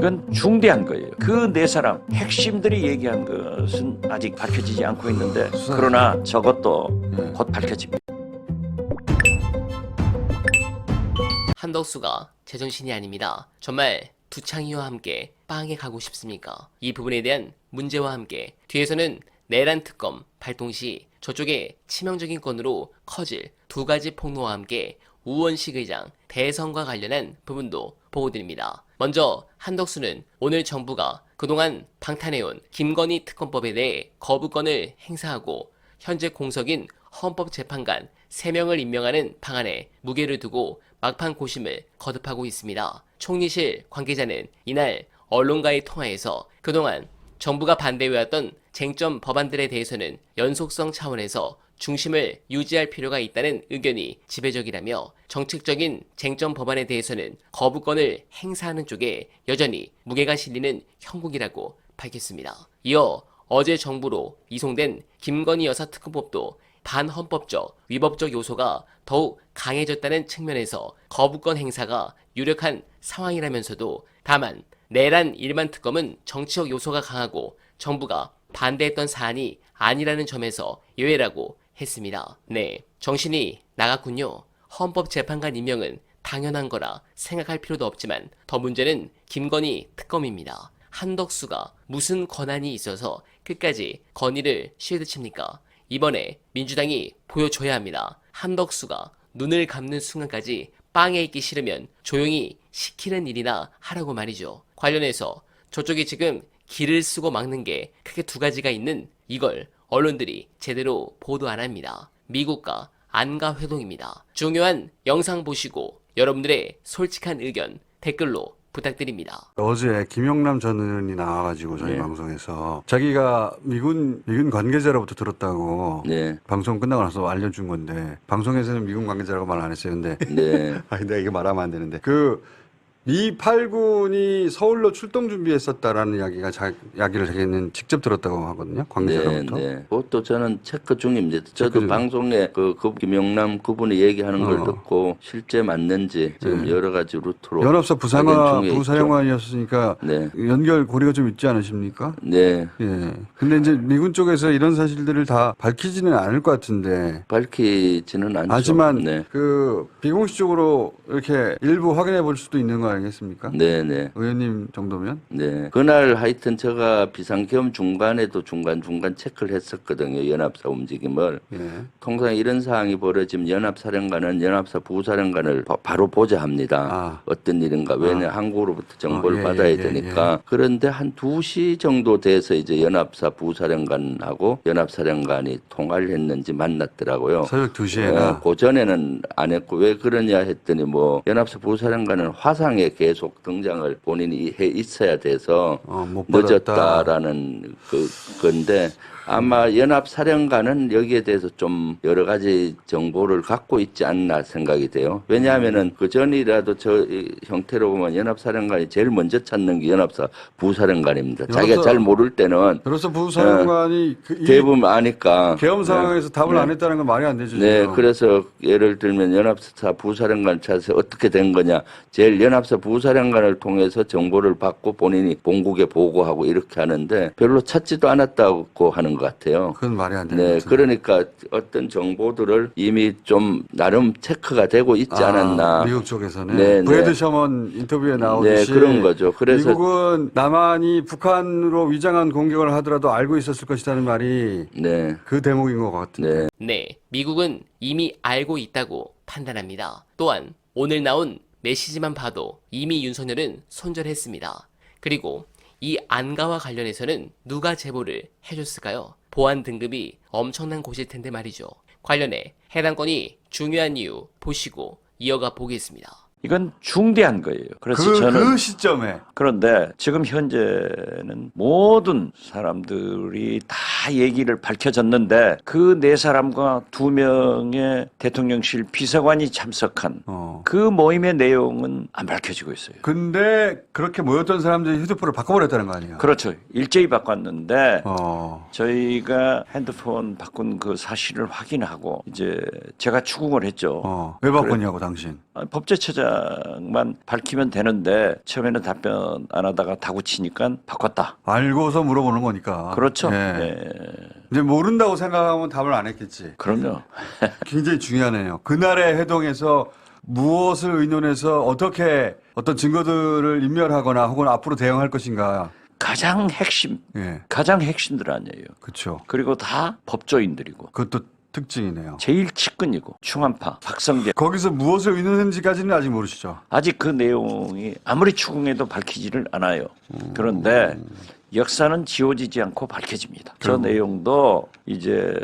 이건 중대한 거예요. 그 네 사람 핵심들이 얘기한 것은 아직 밝혀지지 않고 있는데 그러나 저것도 곧 밝혀집니다. 한덕수가 제정신이 아닙니다. 정말 두창이와 함께 빵에 가고 싶습니까? 이 부분에 대한 문제와 함께 뒤에서는 내란 특검 발동 시 저쪽에 치명적인 건으로 커질 두 가지 폭로와 함께 우원식 의장 대선과 관련한 부분도 보고드립니다. 먼저 한덕수는 오늘 정부가 그동안 방탄해온 김건희 특검법에 대해 거부권을 행사하고 현재 공석인 헌법재판관 3명을 임명하는 방안에 무게를 두고 막판 고심을 거듭하고 있습니다. 총리실 관계자는 이날 언론과의 통화에서 그동안 정부가 반대해왔던 쟁점 법안들에 대해서는 연속성 차원에서 중심을 유지할 필요가 있다는 의견이 지배적이라며 정책적인 쟁점 법안에 대해서는 거부권을 행사하는 쪽에 여전히 무게가 실리는 형국이라고 밝혔습니다. 이어 어제 정부로 이송된 김건희 여사 특검법도 반헌법적, 위법적 요소가 더욱 강해졌다는 측면에서 거부권 행사가 유력한 상황이라면서도 다만 내란 일반 특검은 정치적 요소가 강하고 정부가 반대했던 사안이 아니라는 점에서 예외라고 했습니다. 네, 정신이 나갔군요. 헌법재판관 임명은 당연한 거라 생각할 필요도 없지만 더 문제는 김건희 특검입니다. 한덕수가 무슨 권한이 있어서 끝까지 건의를 쉴드칩니까? 이번에 민주당이 보여줘야 합니다. 한덕수가 눈을 감는 순간까지 빵에 있기 싫으면 조용히 시키는 일이나 하라고 말이죠. 관련해서 저쪽이 지금 길을 쓰고 막는 게 크게 두 가지가 있는 이걸 언론들이 제대로 보도 안 합니다. 미국과 안가 회동입니다. 중요한 영상 보시고 여러분들의 솔직한 의견 댓글로 부탁드립니다. 어제 김용남 전 의원이 나와가지고 저희 네. 방송에서 자기가 미군 관계자로부터 들었다고 네. 방송 끝나고 나서 알려준 건데 방송에서는 미군 관계자라고 말 안 했어요. 근데 네. 아니 내가 이거 말하면 안 되는데 미 8군이 서울로 출동 준비했었다라는 이야기를 자기는 직접 들었다고 하거든요. 관계자로부터. 네, 네. 그것도 저는 체크 중입니다. 저도 체크 중. 방송에 그 김용남 그분이 얘기하는 걸 듣고 실제 맞는지 지금 네. 여러 가지 루트로 연합사 확인 중에 있죠. 부사령관이었으니까 네. 연결 고리가 좀 있지 않으십니까? 네. 예. 근데 이제 미군 쪽에서 이런 사실들을 다 밝히지는 않을 것 같은데. 밝히지는 않죠. 하지만 네. 그 비공식적으로 이렇게 일부 확인해 볼 수도 있는 거 아니겠습니까? 네, 네. 의원님 정도면? 네. 그날 하여튼 제가 비상계엄 중간에도 중간중간 체크를 했었거든요. 연합사 움직임을. 예. 통상 이런 상황이 벌어지면 연합사령관은 연합사 부사령관을 바로 보자 합니다. 아. 어떤 일인가. 왜냐 한국으로부터 정보를 예, 받아야 예, 되니까. 예. 그런데 한 2시 정도 돼서 이제 연합사 부사령관하고 연합사령관이 통화를 했는지 만났더라고요. 새벽 2시에나. 그 전에는 안 했고 왜 그러냐 했더니 뭐 연합사 부사령관은 화상에 계속 등장을 본인이 해 있어야 돼서 못 받았다. 늦었다라는 건데 아마 연합사령관은 여기에 대해서 좀 여러 가지 정보를 갖고 있지 않나 생각이 돼요. 왜냐하면은 그 전이라도 저 형태로 보면 연합사령관이 제일 먼저 찾는 게 연합사 부사령관입니다. 자기가 잘 모를 때는 그래서 부사령관이 대부분 아니까 계엄 상황에서 답을 네. 안 했다는 건 말이 안 되죠. 네, 지금. 그래서 예를 들면 연합사 부사령관 찾아서 어떻게 된 거냐. 제일 연합사 부사령관을 통해서 정보를 받고 본인이 본국에 보고하고 이렇게 하는데 별로 찾지도 않았다고 하는 것 같아요. 그건 말이 안 되는 네, 거죠. 그러니까 어떤 정보들을 이미 좀 나름 체크가 되고 있지 않았나. 미국 쪽에서는 네, 브래드 네. 셔먼 인터뷰에 나오듯이 네, 그런 거죠. 그래서 미국은 남한이 북한으로 위장한 공격을 하더라도 알고 있었을 것이라는 말이 네, 그 대목인 것 같은데. 네. 네, 미국은 이미 알고 있다고 판단합니다. 또한 오늘 나온 메시지만 봐도 이미 윤석열은 손절했습니다. 그리고 이 안가와 관련해서는 누가 제보를 해줬을까요? 보안 등급이 엄청난 곳일 텐데 말이죠. 관련해 해당 건이 중요한 이유 보시고 이어가 보겠습니다. 이건 중대한 거예요. 그래서 저는 그 시점에 그런데 지금 현재는 모든 사람들이 다 얘기를 밝혀졌는데 그 네 사람과 2명의 대통령실 비서관이 참석한 그 모임의 내용은 안 밝혀지고 있어요. 근데 그렇게 모였던 사람들이 휴대폰을 바꿔버렸다는 거 아니에요? 그렇죠. 일제히 바꿨는데 저희가 핸드폰 바꾼 그 사실을 확인하고 이제 제가 추궁을 했죠. 왜 바꿨냐고 당신. 법제처장만 밝히면 되는데 처음에는 답변 안 하다가 다구치니까 바꿨다. 알고서 물어보는 거니까. 그렇죠. 예. 예. 이제 모른다고 생각하면 답을 안 했겠지. 그럼요. 굉장히 중요하네요. 그날의 회동에서 무엇을 의논해서 어떻게 어떤 증거들을 인멸하거나 혹은 앞으로 대응할 것인가. 가장 핵심, 예. 가장 핵심들 아니에요. 그렇죠. 그리고 다 법조인들이고 그것도 특징이네요. 제일 측근이고 충암파 박성재. 거기서 무엇을 의논했는지까지는 아직 모르시죠. 아직 그 내용이 아무리 추궁해도 밝히지를 않아요. 그런데 역사는 지워지지 않고 밝혀집니다. 저 결국. 내용도 이제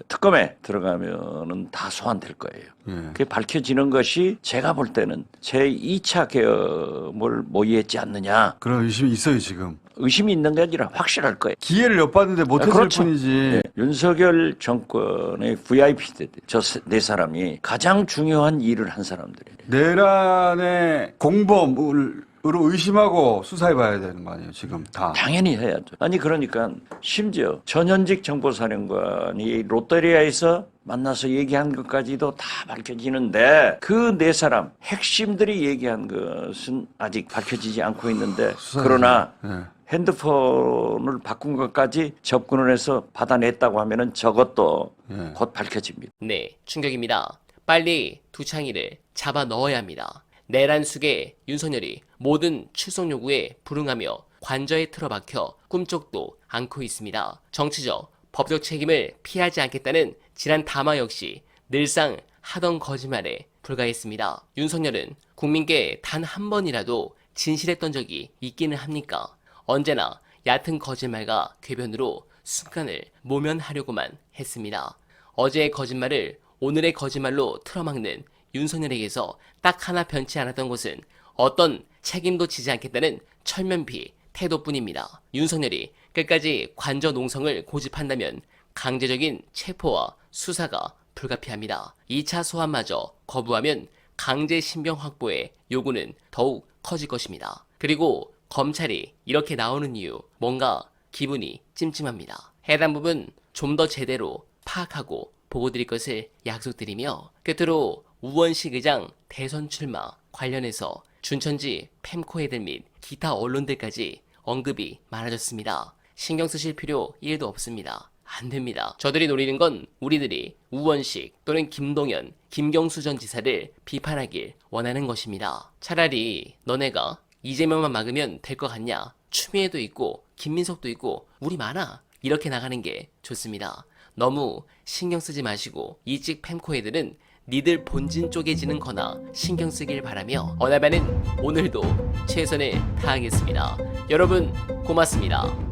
특검에 들어가면은 다 소환될 거예요. 예. 그게 밝혀지는 것이 제가 볼 때는 제 2차 계엄을 모의했지 않느냐. 그런 의심이 있어요 지금. 의심이 있는 게 아니라 확실할 거예요. 기회를 엿봤는데 못했을 그렇죠. 뿐이지. 네. 윤석열 정권의 VIP들, 저 네 사람이 가장 중요한 일을 한 사람들이에요. 내란의 공범으로 의심하고 수사해봐야 되는 거 아니에요 지금 다. 당연히 해야죠. 아니 그러니까 심지어 전현직 정보사령관이 롯데리아에서 만나서 얘기한 것까지도 다 밝혀지는데 그 네 사람 핵심들이 얘기한 것은 아직 밝혀지지 않고 있는데 그러나 예. 핸드폰을 바꾼 것까지 접근을 해서 받아냈다고 하면은 저것도 예. 곧 밝혀집니다. 네, 충격입니다. 빨리 두창이를 잡아 넣어야 합니다. 내란 숙의 윤석열이 모든 출석 요구에 불응하며 관저에 틀어박혀 꿈쩍도 않고 있습니다. 정치적, 법적 책임을 피하지 않겠다는 지난 담화 역시 늘상 하던 거짓말에 불과했습니다. 윤석열은 국민께 단 한 번이라도 진실했던 적이 있기는 합니까? 언제나 얕은 거짓말과 궤변으로 순간을 모면하려고만 했습니다. 어제의 거짓말을 오늘의 거짓말로 틀어막는 윤석열에게서 딱 하나 변치 않았던 것은 어떤 책임도 지지 않겠다는 철면피 태도뿐입니다. 윤석열이 끝까지 관저 농성을 고집한다면 강제적인 체포와 수사가 불가피합니다. 2차 소환마저 거부하면 강제 신병 확보의 요구는 더욱 커질 것입니다. 그리고 검찰이 이렇게 나오는 이유 뭔가 기분이 찜찜합니다. 해당 부분 좀 더 제대로 파악하고 보고드릴 것을 약속드리며 끝으로 우원식 의장 대선 출마 관련해서 준천지 펜코애들 및 기타 언론들까지 언급이 많아졌습니다. 신경 쓰실 필요 1도 없습니다. 안 됩니다. 저들이 노리는 건 우리들이 우원식 또는 김동연, 김경수 전 지사를 비판하길 원하는 것입니다. 차라리 너네가 이재명만 막으면 될 것 같냐? 추미애도 있고 김민석도 있고 우리 많아. 이렇게 나가는 게 좋습니다. 너무 신경 쓰지 마시고 이직 펜코애들은 니들 본진 쪼개지는 거나 신경 쓰길 바라며 어나바는 오늘도 최선을 다하겠습니다. 여러분 고맙습니다.